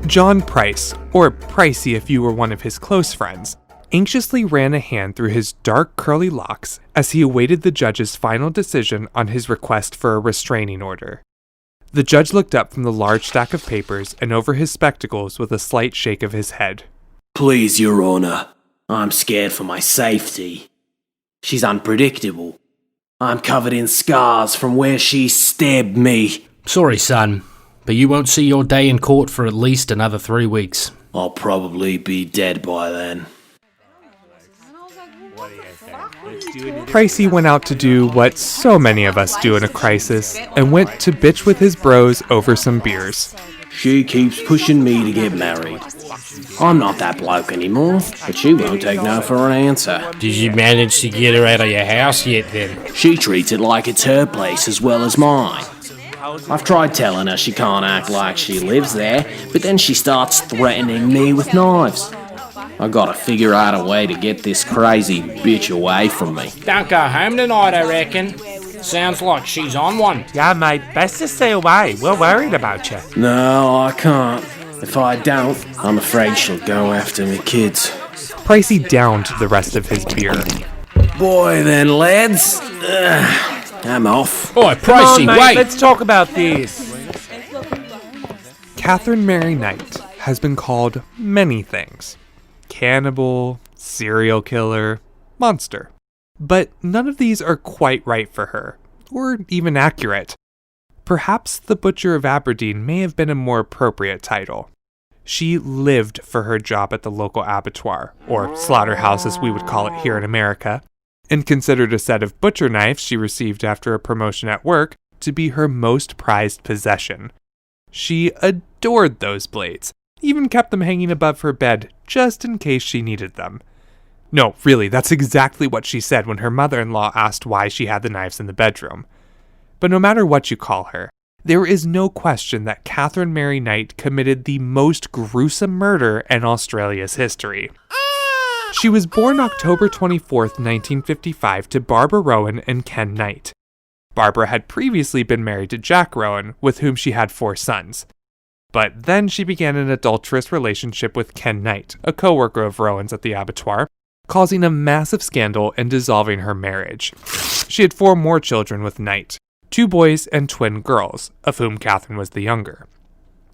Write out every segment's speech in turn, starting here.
John Price, or Pricey if you were one of his close friends, anxiously ran a hand through his dark curly locks as he awaited the judge's final decision on his request for a restraining order. The judge looked up from the large stack of papers and over his spectacles with a slight shake of his head. Please, Your Honor, I'm scared for my safety. She's unpredictable. I'm covered in scars from where she stabbed me. Sorry, son, but you won't see your day in court for at least another 3 weeks. I'll probably be dead by then. Pricey went out to do what so many of us do in a crisis and went to bitch with his bros over some beers. She keeps pushing me to get married. I'm not that bloke anymore, but she won't take no for an answer. Did you manage to get her out of your house yet, then? She treats it like it's her place as well as mine. I've tried telling her she can't act like she lives there, but then she starts threatening me with knives. I gotta figure out a way to get this crazy bitch away from me. Don't go home tonight, I reckon. Sounds like she's on one. Yeah, mate, best to stay away. We're worried about you. No, I can't. If I don't, I'm afraid she'll go after me kids. Pricey downed the rest of his beer. Boy then, lads. I'm off. Oi, Pricey, Come on, mate, wait! let's talk about this. Katherine Mary Knight has been called many things. Cannibal, serial killer, monster. But none of these are quite right for her, or even accurate. Perhaps the Butcher of Aberdeen may have been a more appropriate title. She lived for her job at the local abattoir, or slaughterhouse as we would call it here in America, and considered a set of butcher knives she received after a promotion at work to be her most prized possession. She adored those blades, even kept them hanging above her bed just in case she needed them. No, really, that's exactly what she said when her mother-in-law asked why she had the knives in the bedroom. But no matter what you call her, there is no question that Katherine Mary Knight committed the most gruesome murder in Australia's history. She was born October 24th, 1955 to Barbara Rowan and Ken Knight. Barbara had previously been married to Jack Rowan, with whom she had 4 sons. But then she began an adulterous relationship with Ken Knight, a co-worker of Rowan's at the abattoir, causing a massive scandal and dissolving her marriage. She had 4 more children with Knight, 2 boys and twin girls, of whom Katherine was the younger.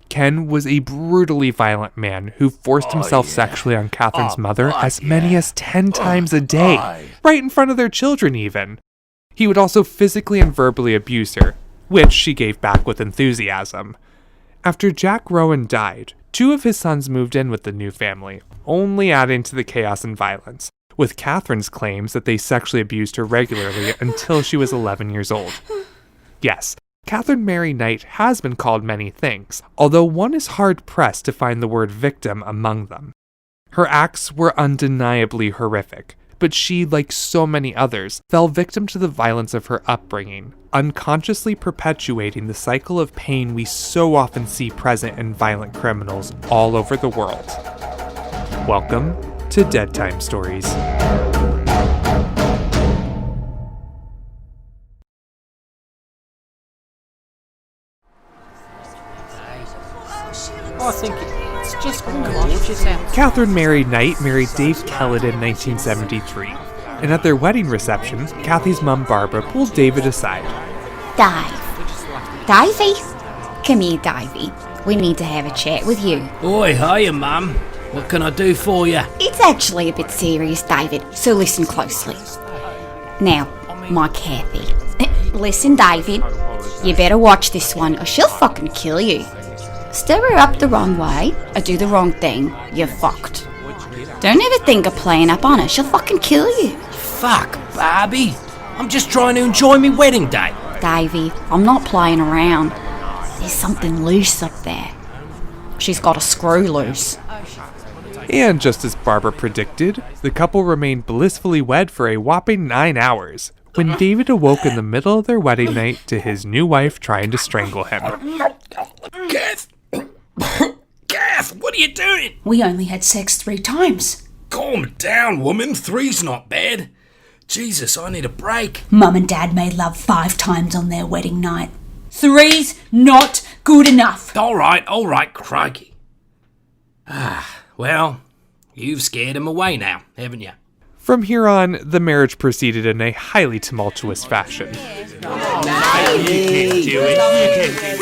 Ken was a brutally violent man who forced himself sexually on Katherine's mother as many as 10 times a day, right in front of their children even. He would also physically and verbally abuse her, which she gave back with enthusiasm. After Jack Rowan died, 2 of his sons moved in with the new family, only adding to the chaos and violence, with Katherine's claims that they sexually abused her regularly until she was 11 years old. Yes, Katherine Mary Knight has been called many things, although one is hard-pressed to find the word victim among them. Her acts were undeniably horrific, but she, like so many others, fell victim to the violence of her upbringing, unconsciously perpetuating the cycle of pain we so often see present in violent criminals all over the world. Welcome to Dead Time Stories. I think it's just gorgeous out. Katherine Mary Knight married Dave Kellett in 1973, and at their wedding reception, Kathy's mum Barbara pulled David aside. Davey? Come here, Davey. We need to have a chat with you. Oi, hiya, Mum. What can I do for you? It's actually a bit serious, David, so listen closely. Now, my Kathy. Listen, David, you better watch this one or she'll fucking kill you. Stir her up the wrong way or do the wrong thing, you're fucked. Don't ever think of playing up on her, she'll fucking kill you. Fuck, Barbie. I'm just trying to enjoy my wedding day. Davey, I'm not playing around. There's something loose up there. She's got a screw loose. And just as Barbara predicted, the couple remained blissfully wed for a whopping 9 hours, when David awoke in the middle of their wedding night to his new wife trying to strangle him. Kath! Kath, what are you doing? We only had sex 3 times. Calm down, woman. 3's not bad. Jesus, I need a break. Mum and Dad made love 5 times on their wedding night. 3's not good enough. All right, crikey. Well, you've scared him away now, haven't you? From here on, the marriage proceeded in a highly tumultuous fashion.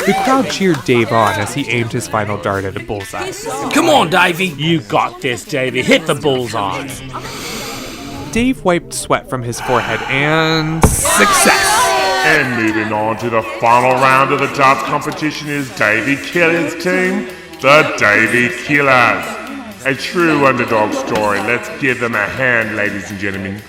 The crowd cheered Dave on as he aimed his final dart at a bullseye. Come on, Davey. You got this, Davey. Hit the bullseye. Dave wiped sweat from his forehead and success! And moving on to the final round of the darts competition is Davey Killer's team, the Davey Killers. A true underdog story. Let's give them a hand, ladies and gentlemen.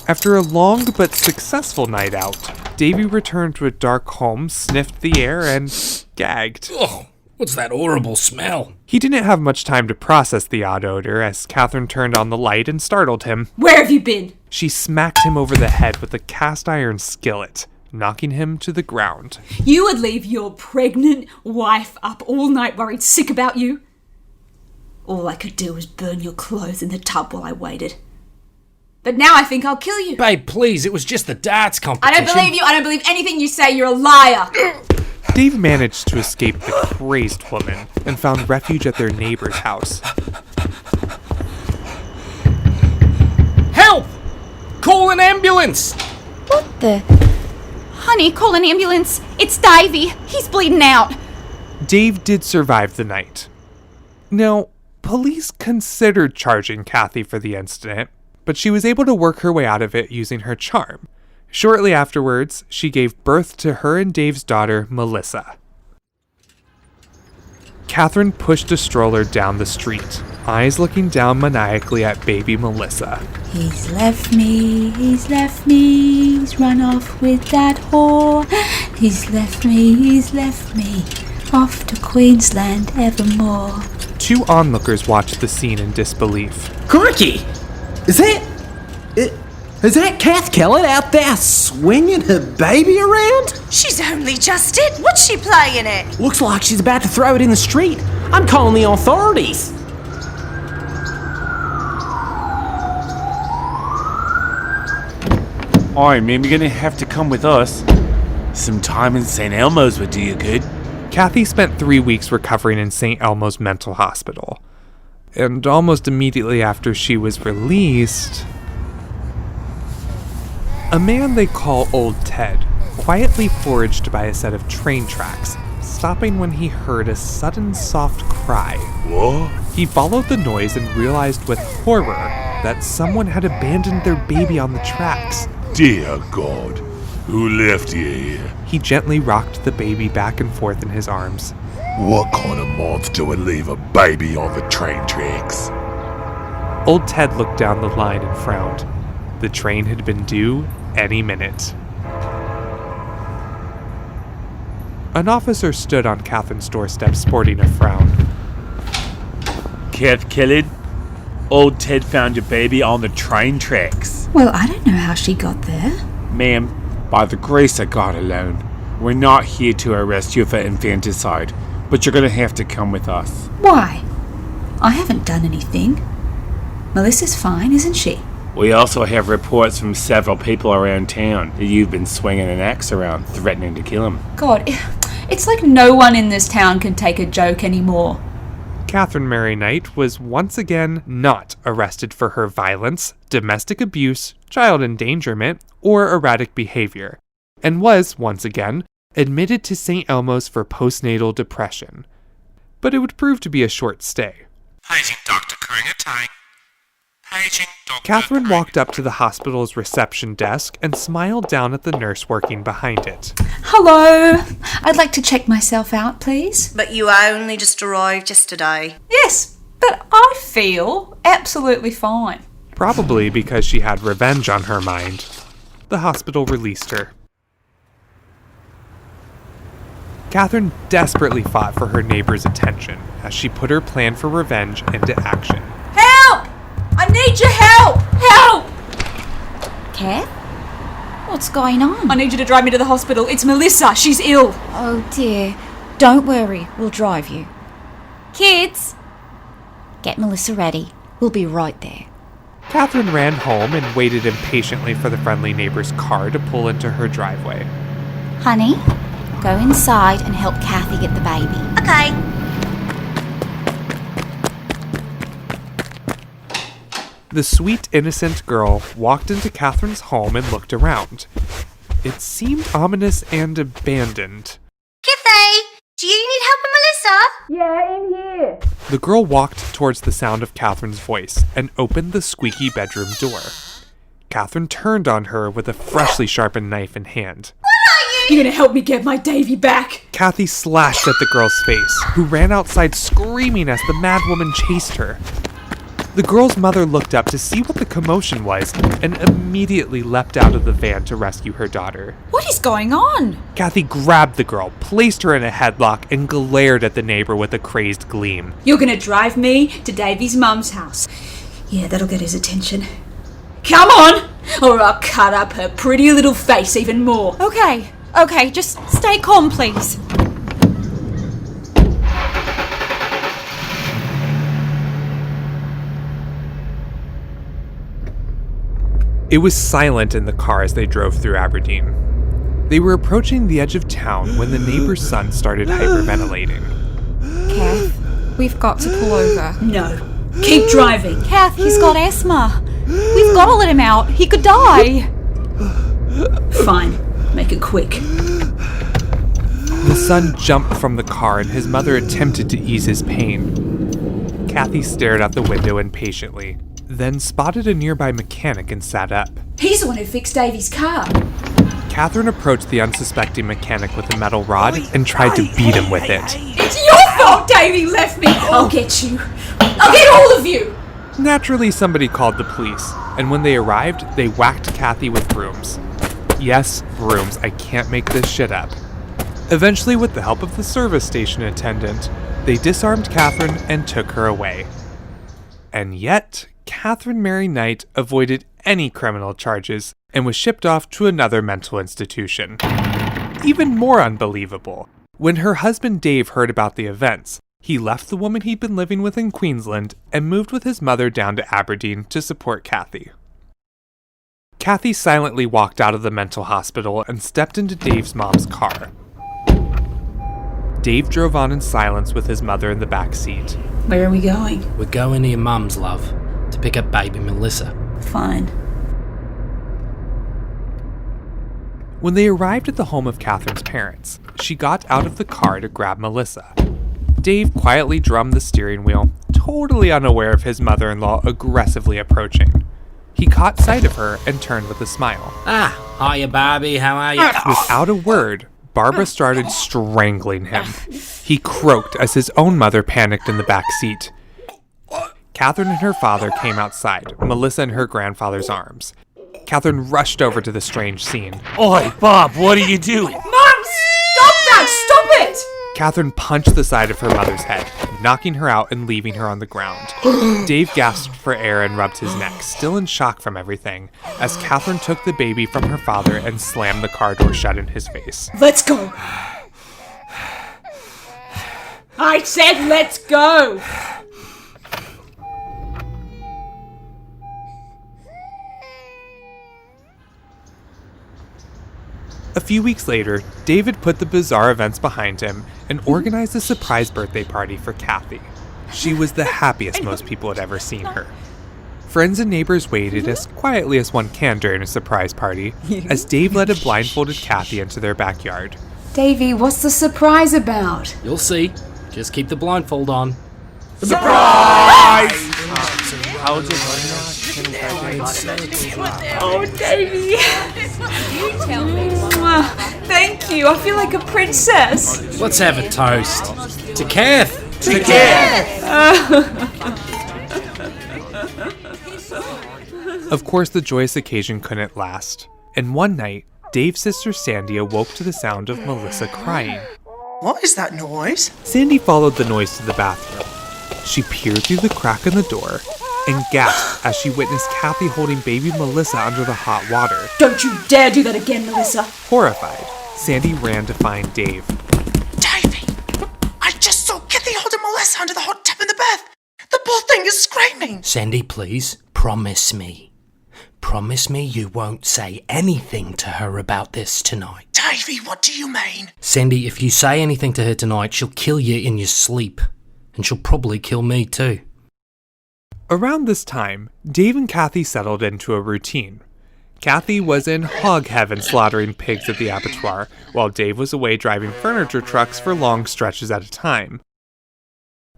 After a long but successful night out, Davey returned to a dark home, sniffed the air, and gagged. Oh, what's that horrible smell? He didn't have much time to process the odd odor as Katherine turned on the light and startled him. Where have you been? She smacked him over the head with a cast iron skillet, knocking him to the ground. You would leave your pregnant wife up all night worried sick about you? All I could do was burn your clothes in the tub while I waited. But now I think I'll kill you. Babe, please, it was just the darts competition. I don't believe you. I don't believe anything you say. You're a liar. Dave managed to escape the crazed woman and found refuge at their neighbor's house. Help! Call an ambulance! What the? Honey, call an ambulance. It's Davey. He's bleeding out. Dave did survive the night. Now, police considered charging Kathy for the incident, but she was able to work her way out of it using her charm. Shortly afterwards, she gave birth to her and Dave's daughter, Melissa. Katherine pushed a stroller down the street, eyes looking down maniacally at baby Melissa. He's left me, he's run off with that whore. He's left me, off to Queensland evermore. 2 onlookers watched the scene in disbelief. Crikey! Is that Kath Kellett out there swinging her baby around? She's only just it. What's she playing it? Looks like she's about to throw it in the street. I'm calling the authorities. Alright, man, you're gonna have to come with us. Some time in St. Elmo's would do you good. Kathy spent 3 weeks recovering in St. Elmo's Mental Hospital. And almost immediately after she was released, a man they call Old Ted quietly foraged by a set of train tracks, stopping when he heard a sudden soft cry. What? He followed the noise and realized with horror that someone had abandoned their baby on the tracks. Dear God, who left you here? He gently rocked the baby back and forth in his arms. What kind of monster would leave a baby on the train tracks? Old Ted looked down the line and frowned. The train had been due any minute. An officer stood on Katherine's doorstep sporting a frown. Kath Kellett, Old Ted found your baby on the train tracks. Well, I don't know how she got there. Ma'am, by the grace of God alone, we're not here to arrest you for infanticide, but you're gonna have to come with us. Why? I haven't done anything. Melissa's fine, isn't she? We also have reports from several people around town that you've been swinging an axe around, threatening to kill him. God, it's like no one in this town can take a joke anymore. Katherine Mary Knight was once again not arrested for her violence, domestic abuse, child endangerment, or erratic behavior, and was, once again, admitted to St. Elmo's for postnatal depression. But it would prove to be a short stay. Paging Dr. Kringatang. Paging Dr. Katherine walked up to the hospital's reception desk and smiled down at the nurse working behind it. Hello. I'd like to check myself out, please. But you only just arrived yesterday. Yes, but I feel absolutely fine. Probably because she had revenge on her mind. The hospital released her. Katherine desperately fought for her neighbor's attention as she put her plan for revenge into action. Help! I need your help! Help! Kath? What's going on? I need you to drive me to the hospital. It's Melissa. She's ill. Oh dear. Don't worry. We'll drive you. Kids! Get Melissa ready. We'll be right there. Katherine ran home and waited impatiently for the friendly neighbor's car to pull into her driveway. Honey, go inside and help Kathy get the baby. Okay. The sweet, innocent girl walked into Katherine's home and looked around. It seemed ominous and abandoned. Kathy, do you need help with Melissa? Yeah, in here. The girl walked towards the sound of Katherine's voice and opened the squeaky bedroom door. Katherine turned on her with a freshly sharpened knife in hand. You gonna help me get my Davy back? Kathy slashed at the girl's face, who ran outside screaming as the mad woman chased her. The girl's mother looked up to see what the commotion was and immediately leapt out of the van to rescue her daughter. What is going on? Kathy grabbed the girl, placed her in a headlock, and glared at the neighbor with a crazed gleam. You're gonna drive me to Davy's mum's house. Yeah, that'll get his attention. Come on, or I'll cut up her pretty little face even more. Okay, just stay calm, please. It was silent in the car as they drove through Aberdeen. They were approaching the edge of town when the neighbor's son started hyperventilating. Kath, we've got to pull over. No, keep driving. Kath, he's got asthma. We've got to let him out. He could die. Fine, make it quick. The son jumped from the car and his mother attempted to ease his pain. Kathy stared out the window impatiently, then spotted a nearby mechanic and sat up. He's the one who fixed Davy's car. Katherine approached the unsuspecting mechanic with a metal rod and tried to beat him with it. It's your fault Davy left me. I'll get you. I'll get all of you. Naturally, somebody called the police, and when they arrived, they whacked Kathy with brooms. Yes, brooms, I can't make this shit up. Eventually, with the help of the service station attendant, they disarmed Katherine and took her away. And yet, Katherine Mary Knight avoided any criminal charges and was shipped off to another mental institution. Even more unbelievable, when her husband Dave heard about the events, he left the woman he'd been living with in Queensland and moved with his mother down to Aberdeen to support Kathy. Kathy silently walked out of the mental hospital and stepped into Dave's mom's car. Dave drove on in silence with his mother in the back seat. Where are we going? We're going to your mum's, love, to pick up baby Melissa. Fine. When they arrived at the home of Katherine's parents, she got out of the car to grab Melissa. Dave quietly drummed the steering wheel, totally unaware of his mother-in-law aggressively approaching. He caught sight of her and turned with a smile. Hiya, Barbie, how are you? Without a word, Barbara started strangling him. He croaked as his own mother panicked in the back seat. Katherine and her father came outside, Melissa in her grandfather's arms. Katherine rushed over to the strange scene. Oi, Bob, what are you doing? Mom, stop that! Stop it! Katherine punched the side of her mother's head, knocking her out and leaving her on the ground. Dave gasped for air and rubbed his neck, still in shock from everything, as Katherine took the baby from her father and slammed the car door shut in his face. Let's go. I said let's go. A few weeks later, David put the bizarre events behind him and organized a surprise birthday party for Kathy. She was the happiest most people had ever seen her. Friends and neighbors waited as quietly as one can during a surprise party, as Dave led a blindfolded Kathy into their backyard. Davy, what's the surprise about? You'll see. Just keep the blindfold on. Surprise! Oh, Davy. You tell me. Thank you. I feel like a princess. Let's have a toast. To Kath! To Kath! Of course, the joyous occasion couldn't last, and one night, Dave's sister Sandy awoke to the sound of Melissa crying. What is that noise? Sandy followed the noise to the bathroom. She peered through the crack in the door and gasped as she witnessed Kathy holding baby Melissa under the hot water. Don't you dare do that again, Melissa. Horrified, Sandy ran to find Dave. Davey, I just saw Kathy holding Melissa under the hot tub in the bath. The poor thing is screaming. Sandy, please. promise me. Promise me you won't say anything to her about this tonight. Davey, what do you mean? Sandy, if you say anything to her tonight, she'll kill you in your sleep. And she'll probably kill me too. Around this time, Dave and Kathy settled into a routine. Kathy was in hog heaven slaughtering pigs at the abattoir, while Dave was away driving furniture trucks for long stretches at a time.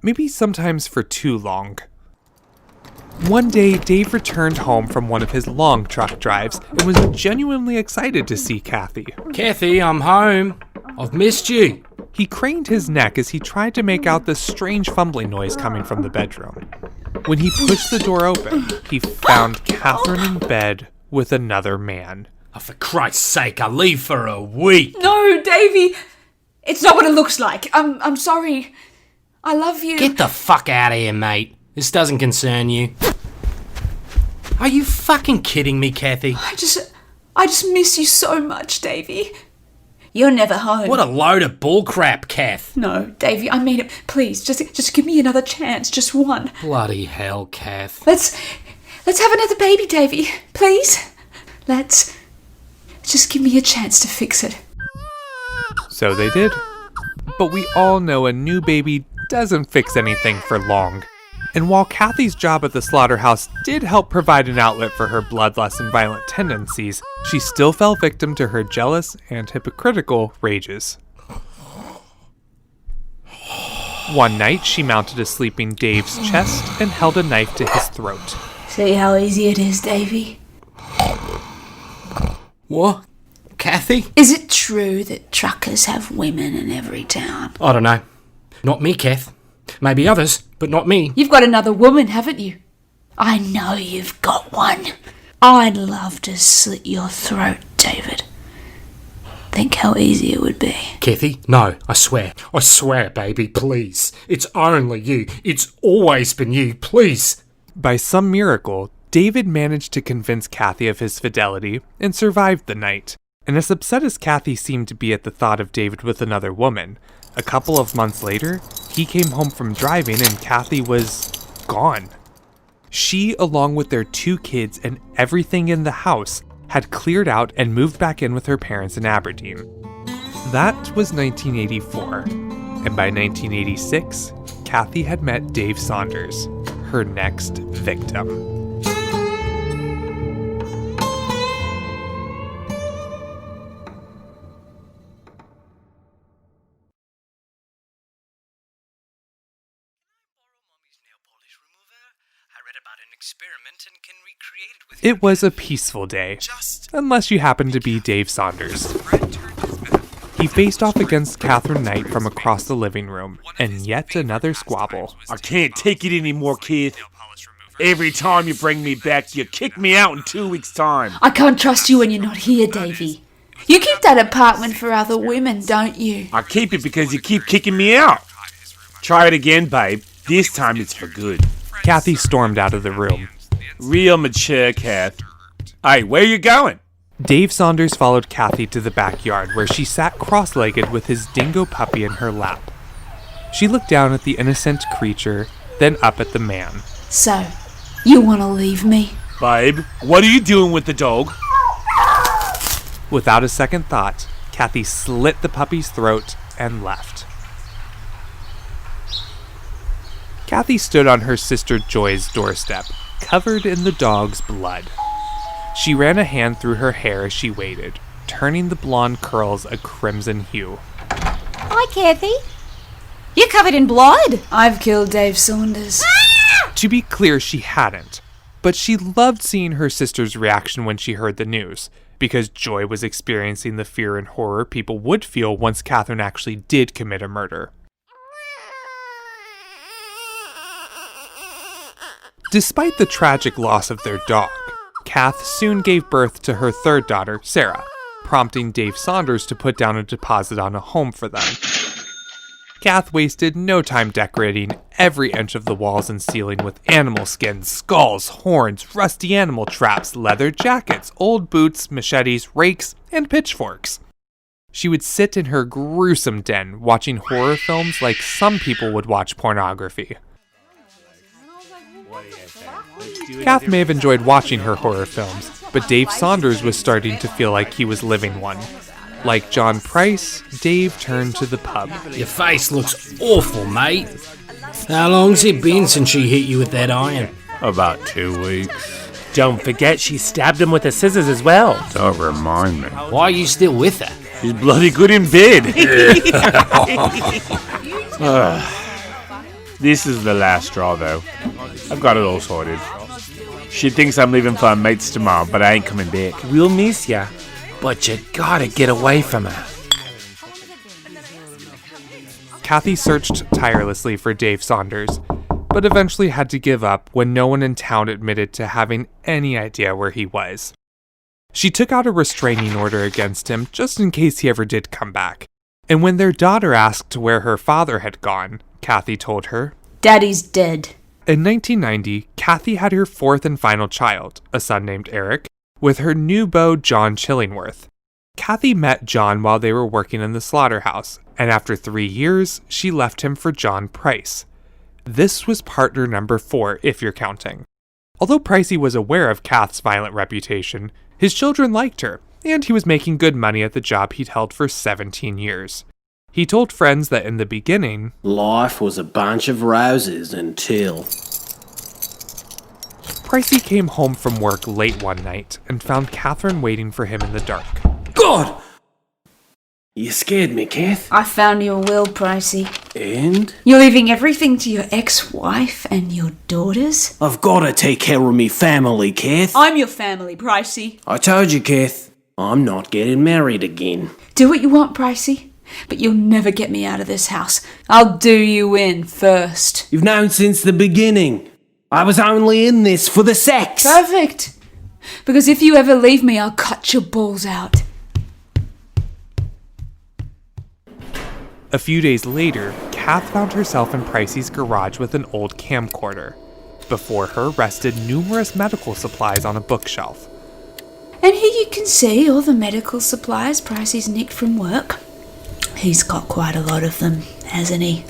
Maybe sometimes for too long. One day, Dave returned home from one of his long truck drives and was genuinely excited to see Kathy. Kathy, I'm home. I've missed you. He craned his neck as he tried to make out the strange fumbling noise coming from the bedroom. When he pushed the door open, he found Katherine in bed with another man. Oh, for Christ's sake, I'll leave for a week. No, Davey. It's not what it looks like. I'm sorry. I love you. Get the fuck out of here, mate. This doesn't concern you. Are you fucking kidding me, Kathy? I just miss you so much, Davey. You're never home. What a load of bullcrap, Kath. No, Davey, I mean it. Please, just give me another chance, just one. Bloody hell, Kath. Let's have another baby, Davey. Please. Just give me a chance to fix it. So they did. But we all know a new baby doesn't fix anything for long. And while Kathy's job at the slaughterhouse did help provide an outlet for her bloodlust and violent tendencies, she still fell victim to her jealous and hypocritical rages. One night, she mounted a sleeping Dave's chest and held a knife to his throat. See how easy it is, Davey? What? Kathy? Is it true that truckers have women in every town? I don't know. Not me, Kath. Maybe others, but not me. You've got another woman, haven't you? I know you've got one. I'd love to slit your throat, David. Think how easy it would be. Kathy, no, I swear. I swear, baby, please. It's only you. It's always been you, please. By some miracle, David managed to convince Kathy of his fidelity and survived the night. And as upset as Kathy seemed to be at the thought of David with another woman, a couple of months later, he came home from driving and Kathy was gone. She, along with their 2 kids and everything in the house, had cleared out and moved back in with her parents in Aberdeen. That was 1984, and by 1986, Kathy had met Dave Saunders, her next victim. It was a peaceful day, unless you happened to be Dave Saunders. He faced off against Katherine Knight from across the living room, and yet another squabble. I can't take it anymore, kid. Every time you bring me back, you kick me out in 2 weeks' time. I can't trust you when you're not here, Davey. You keep that apartment for other women, don't you? I keep it because you keep kicking me out. Try it again, babe. This time it's for good. Kathy stormed out of the room. Real mature, Kath. Hey, where you going? Dave Saunders followed Kathy to the backyard where she sat cross-legged with his dingo puppy in her lap. She looked down at the innocent creature, then up at the man. So, you want to leave me? Babe, what are you doing with the dog? Without a second thought, Kathy slit the puppy's throat and left. Kathy stood on her sister Joy's doorstep, covered in the dog's blood. She ran a hand through her hair as she waited, turning the blonde curls a crimson hue. Hi, Kathy. You're covered in blood. I've killed Dave Saunders. To be clear, she hadn't, but she loved seeing her sister's reaction when she heard the news, because Joy was experiencing the fear and horror people would feel once Katherine actually did commit a murder. Despite the tragic loss of their dog, Kath soon gave birth to her third daughter, Sarah, prompting Dave Saunders to put down a deposit on a home for them. Kath wasted no time decorating every inch of the walls and ceiling with animal skins, skulls, horns, rusty animal traps, leather jackets, old boots, machetes, rakes, and pitchforks. She would sit in her gruesome den watching horror films like some people would watch pornography. Kath may have enjoyed watching her horror films, but Dave Saunders was starting to feel like he was living one. Like John Price, Dave turned to the pub. Your face looks awful, mate. How long's it been since she hit you with that iron? About 2 weeks. Don't forget she stabbed him with the scissors as well. Don't remind me. Why are you still with her? She's bloody good in bed. This is the last straw, though. I've got it all sorted. She thinks I'm leaving for her mates tomorrow, but I ain't coming back. We'll miss ya, but you gotta get away from her. Kathy searched tirelessly for Dave Saunders, but eventually had to give up when no one in town admitted to having any idea where he was. She took out a restraining order against him just in case he ever did come back, and when their daughter asked where her father had gone, Kathy told her, Daddy's dead. In 1990, Kathy had her fourth and final child, a son named Eric, with her new beau John Chillingworth. Kathy met John while they were working in the slaughterhouse, and after 3 years, she left him for John Price. This was partner number 4, if you're counting. Although Pricey was aware of Kath's violent reputation, his children liked her, and he was making good money at the job he'd held for 17 years. He told friends that in the beginning, life was a bunch of roses until... Pricey came home from work late one night and found Katherine waiting for him in the dark. God! You scared me, Kath. I found your will, Pricey. And? You're leaving everything to your ex-wife and your daughters? I've got to take care of me family, Kath. I'm your family, Pricey. I told you, Kath. I'm not getting married again. Do what you want, Pricey, but you'll never get me out of this house. I'll do you in first. You've known since the beginning. I was only in this for the sex. Perfect. Because if you ever leave me, I'll cut your balls out. A few days later, Kath found herself in Pricey's garage with an old camcorder. Before her rested numerous medical supplies on a bookshelf. And here you can see all the medical supplies Pricey's nicked from work. He's got quite a lot of them, hasn't he?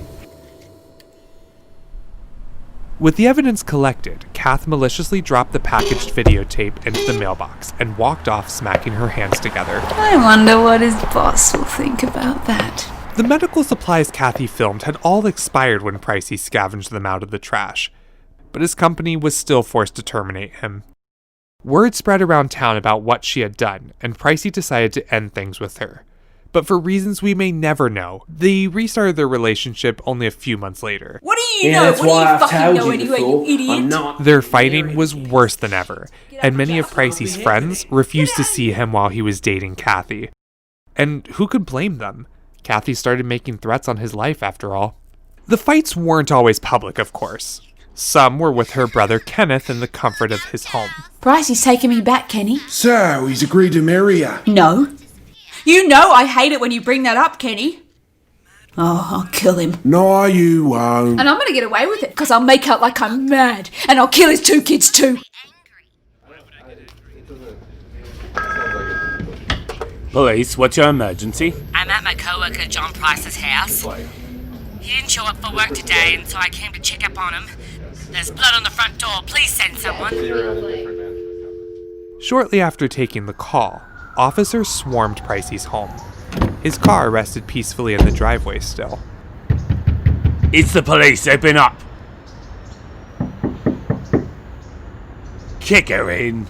With the evidence collected, Kath maliciously dropped the packaged videotape into the mailbox and walked off, smacking her hands together. I wonder what his boss will think about that. The medical supplies Kathy filmed had all expired when Pricey scavenged them out of the trash, but his company was still forced to terminate him. Word spread around town about what she had done, and Pricey decided to end things with her. But for reasons we may never know, they restarted their relationship only a few months later. What do you know? What do you fucking know anyway, you idiot? Their fighting was worse than ever, and many of Pricey's friends refused to see him while he was dating Kathy. And who could blame them? Kathy started making threats on his life after all. The fights weren't always public, of course. Some were with her brother Kenneth in the comfort of his home. Pricey's taking me back, Kenny. So, he's agreed to marry you? No. You know I hate it when you bring that up, Kenny. Oh, I'll kill him. No, you won't. And I'm going to get away with it, because I'll make out like I'm mad, and I'll kill his 2 kids too. Police, what's your emergency? I'm at my co-worker John Price's house. He didn't show up for work today, and so I came to check up on him. There's blood on the front door. Please send someone. Shortly after taking the call, officers swarmed Pricey's home. His car rested peacefully in the driveway still. It's the police. Open up. Kick her in.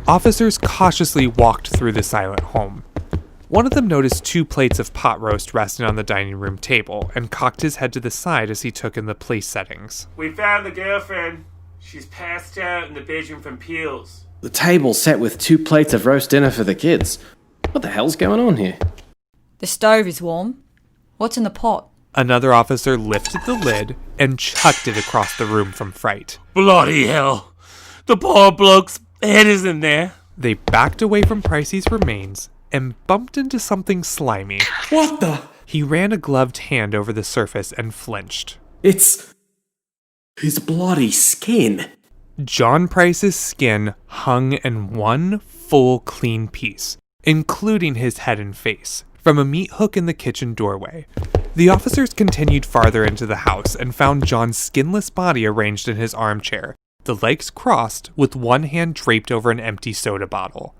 Officers cautiously walked through the silent home. One of them noticed 2 plates of pot roast resting on the dining room table and cocked his head to the side as he took in the place settings. We found the girlfriend. She's passed out in the bedroom from Peel's. The table's set with 2 plates of roast dinner for the kids. What the hell's going on here? The stove is warm. What's in the pot? Another officer lifted the lid and chucked it across the room from fright. Bloody hell. The poor bloke's head is in there. They backed away from Pricey's remains and bumped into something slimy. What the? He ran a gloved hand over the surface and flinched. It's his bloody skin. John Price's skin hung in one full clean piece, including his head and face, from a meat hook in the kitchen doorway. The officers continued farther into the house and found John's skinless body arranged in his armchair, the legs crossed, with one hand draped over an empty soda bottle.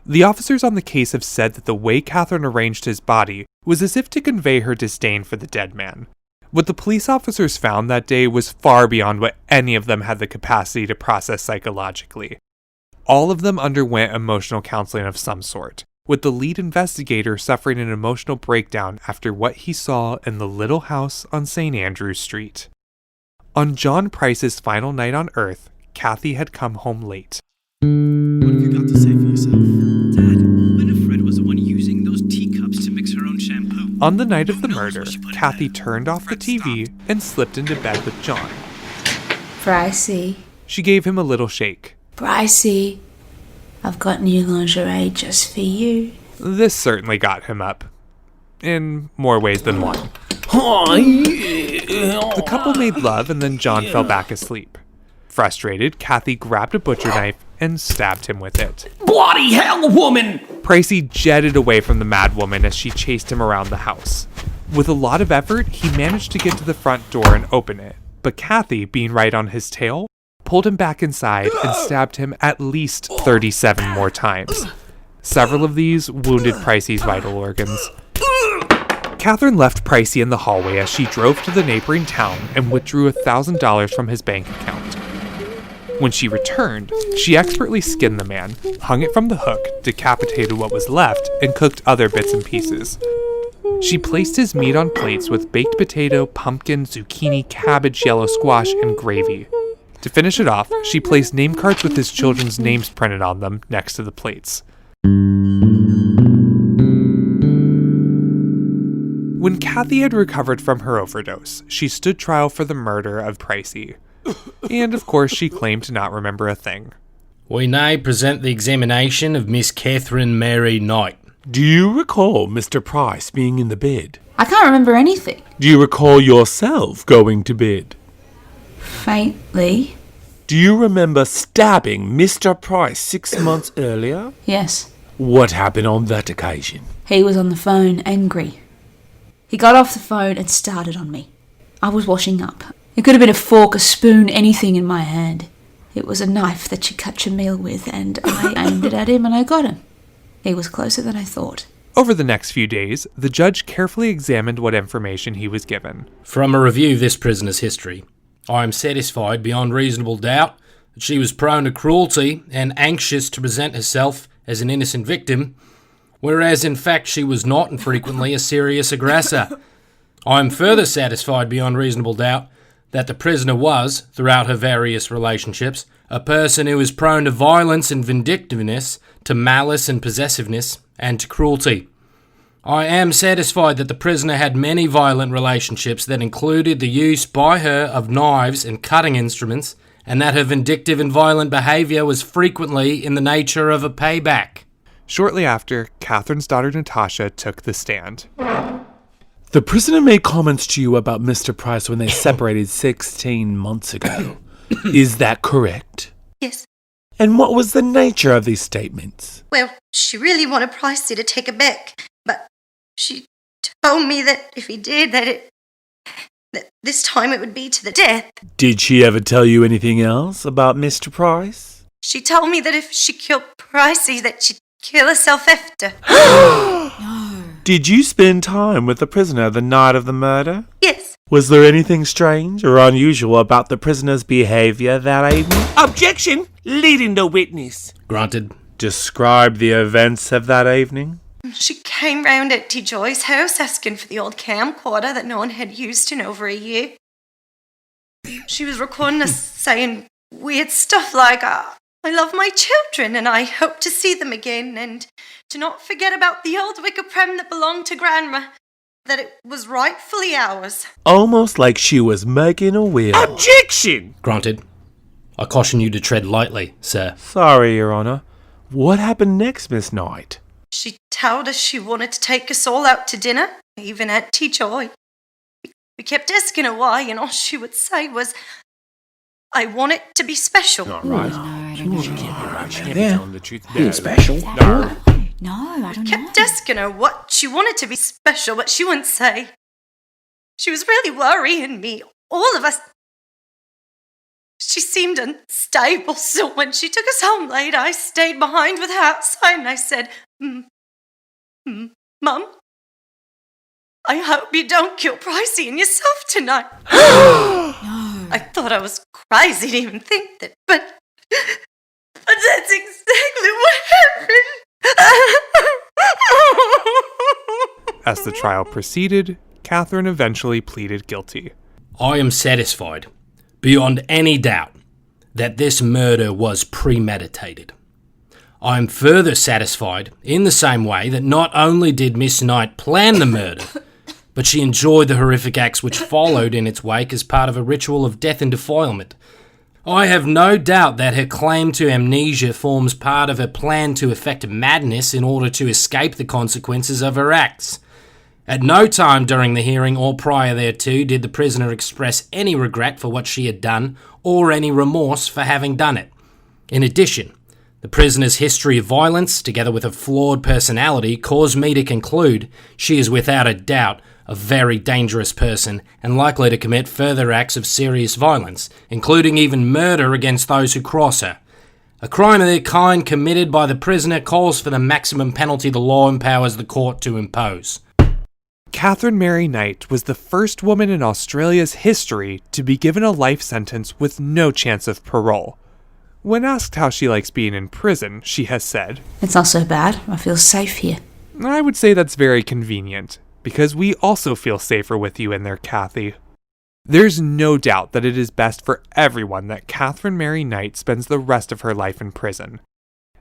The officers on the case have said that the way Katherine arranged his body was as if to convey her disdain for the dead man. What the police officers found that day was far beyond what any of them had the capacity to process psychologically. All of them underwent emotional counseling of some sort, with the lead investigator suffering an emotional breakdown after what he saw in the little house on St. Andrew Street. On John Price's final night on Earth, Kathy had come home late. What have you got to say for yourself? Dad, Winifred was the one using those teacups to mix her own shampoo. On the night of the murder, Kathy turned off the TV and slipped into bed with John. Pricey. She gave him a little shake. Pricey, I've got new lingerie just for you. This certainly got him up. In more ways than one. The couple made love and then John fell back asleep. Frustrated, Kathy grabbed a butcher knife and stabbed him with it. Bloody hell, woman! Pricey jetted away from the mad woman as she chased him around the house. With a lot of effort, he managed to get to the front door and open it, but Kathy, being right on his tail, pulled him back inside and stabbed him at least 37 more times. Several of these wounded Pricey's vital organs. Katherine left Pricey in the hallway as she drove to the neighboring town and withdrew $1,000 from his bank account. When she returned, she expertly skinned the man, hung it from the hook, decapitated what was left, and cooked other bits and pieces. She placed his meat on plates with baked potato, pumpkin, zucchini, cabbage, yellow squash, and gravy. To finish it off, she placed name cards with his children's names printed on them next to the plates. When Kathy had recovered from her overdose, she stood trial for the murder of Pricey. And of course, she claimed to not remember a thing. We now present the examination of Miss Katherine Mary Knight. Do you recall Mr. Price being in the bed? I can't remember anything. Do you recall yourself going to bed? Faintly. Do you remember stabbing Mr. Price 6 months earlier? Yes. What happened on that occasion? He was on the phone, angry. He got off the phone and started on me. I was washing up. It could have been a fork, a spoon, anything in my hand. It was a knife that you cut your meal with, and I aimed it at him and I got him. He was closer than I thought. Over the next few days, the judge carefully examined what information he was given. From a review of this prisoner's history, I am satisfied beyond reasonable doubt that she was prone to cruelty and anxious to present herself as an innocent victim, whereas in fact she was not and frequently a serious aggressor. I am further satisfied beyond reasonable doubt that the prisoner was, throughout her various relationships, a person who is prone to violence and vindictiveness, to malice and possessiveness, and to cruelty. I am satisfied that the prisoner had many violent relationships that included the use by her of knives and cutting instruments, and that her vindictive and violent behaviour was frequently in the nature of a payback. Shortly after, Katherine's daughter Natasha took the stand. The prisoner made comments to you about Mr. Price when they separated 16 months ago. Is that correct? Yes. And what was the nature of these statements? Well, she really wanted Pricey to take her back, but she told me that if he did, that this time it would be to the death. Did she ever tell you anything else about Mr. Price? She told me that if she killed Pricey, that she'd kill herself after. Did you spend time with the prisoner the night of the murder? Yes. Was there anything strange or unusual about the prisoner's behaviour that evening? Objection! Leading the witness. Granted. Describe the events of that evening. She came round at T. Joy's house asking for the old camcorder that no one had used in over a year. She was recording us saying weird stuff like, I love my children and I hope to see them again, and to not forget about the old wicker prem that belonged to Grandma, that it was rightfully ours. Almost like she was making a will. Objection! Granted. I caution you to tread lightly, sir. Sorry, Your Honour. What happened next, Miss Knight? She told us she wanted to take us all out to dinner, even Aunt T. Joy. We kept asking her why, and all she would say was, I want it to be special. Not right. Being special? No, I don't know. Kept asking her what she wanted to be special, but she wouldn't say. She was really worrying me, all of us. She seemed unstable, so when she took us home late, I stayed behind with her outside and I said, Mum, I hope you don't kill Pricey and yourself tonight. I thought I was crazy to even think that, but that's exactly what happened. As the trial proceeded, Katherine eventually pleaded guilty. I am satisfied, beyond any doubt, that this murder was premeditated. I am further satisfied in the same way that not only did Miss Knight plan the murder, but she enjoyed the horrific acts which followed in its wake as part of a ritual of death and defilement. I have no doubt that her claim to amnesia forms part of a plan to effect madness in order to escape the consequences of her acts. At no time during the hearing or prior thereto did the prisoner express any regret for what she had done or any remorse for having done it. In addition, the prisoner's history of violence, together with a flawed personality, caused me to conclude she is without a doubt a very dangerous person and likely to commit further acts of serious violence, including even murder against those who cross her. A crime of their kind committed by the prisoner calls for the maximum penalty the law empowers the court to impose. Katherine Mary Knight was the first woman in Australia's history to be given a life sentence with no chance of parole. When asked how she likes being in prison, she has said, "It's not so bad. I feel safe here." I would say that's very convenient, because we also feel safer with you in there, Kathy. There's no doubt that it is best for everyone that Katherine Mary Knight spends the rest of her life in prison.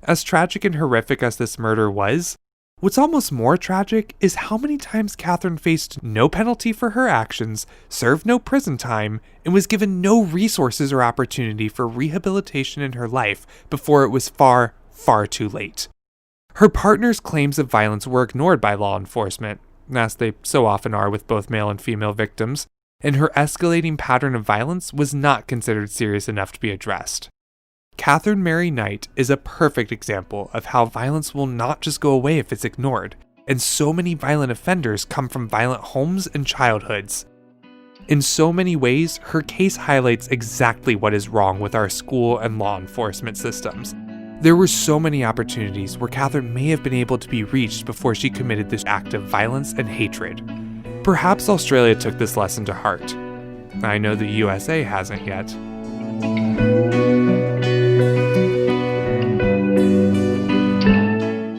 As tragic and horrific as this murder was, what's almost more tragic is how many times Katherine faced no penalty for her actions, served no prison time, and was given no resources or opportunity for rehabilitation in her life before it was far, far too late. Her partner's claims of violence were ignored by law enforcement, as they so often are with both male and female victims, and her escalating pattern of violence was not considered serious enough to be addressed. Katherine Mary Knight is a perfect example of how violence will not just go away if it's ignored, and so many violent offenders come from violent homes and childhoods. In so many ways, her case highlights exactly what is wrong with our school and law enforcement systems. There were so many opportunities where Katherine may have been able to be reached before she committed this act of violence and hatred. Perhaps Australia took this lesson to heart. I know the USA hasn't yet.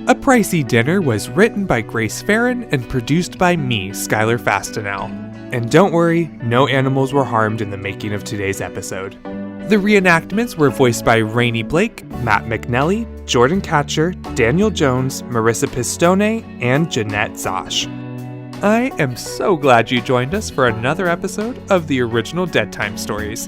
A Pricey Dinner was written by Grace Farron and produced by me, Skylar Fastenal. And don't worry, no animals were harmed in the making of today's episode. The reenactments were voiced by Rainey Blake, Matt McNelly, Jordan Catcher, Daniel Jones, Marissa Pistone, and Jeanette Zosh. I am so glad you joined us for another episode of the original Dead Time Stories.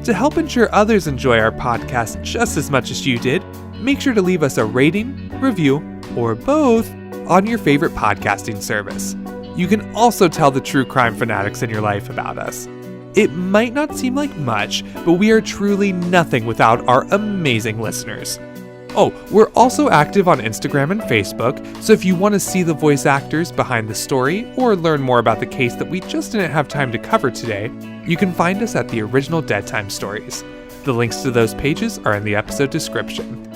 To help ensure others enjoy our podcast just as much as you did, make sure to leave us a rating, review, or both on your favorite podcasting service. You can also tell the true crime fanatics in your life about us. It might not seem like much, but we are truly nothing without our amazing listeners. Oh, we're also active on Instagram and Facebook, so if you want to see the voice actors behind the story or learn more about the case that we just didn't have time to cover today, you can find us at the original Dead Time Stories. The links to those pages are in the episode description.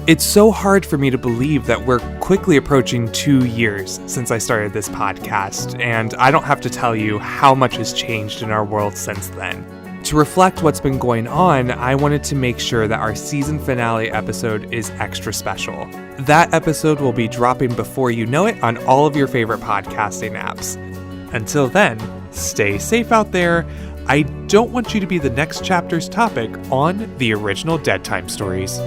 It's so hard for me to believe that we're quickly approaching 2 years since I started this podcast, and I don't have to tell you how much has changed in our world since then. To reflect what's been going on, I wanted to make sure that our season finale episode is extra special. That episode will be dropping before you know it on all of your favorite podcasting apps. Until then, stay safe out there. I don't want you to be the next chapter's topic on the original Dead Time Stories.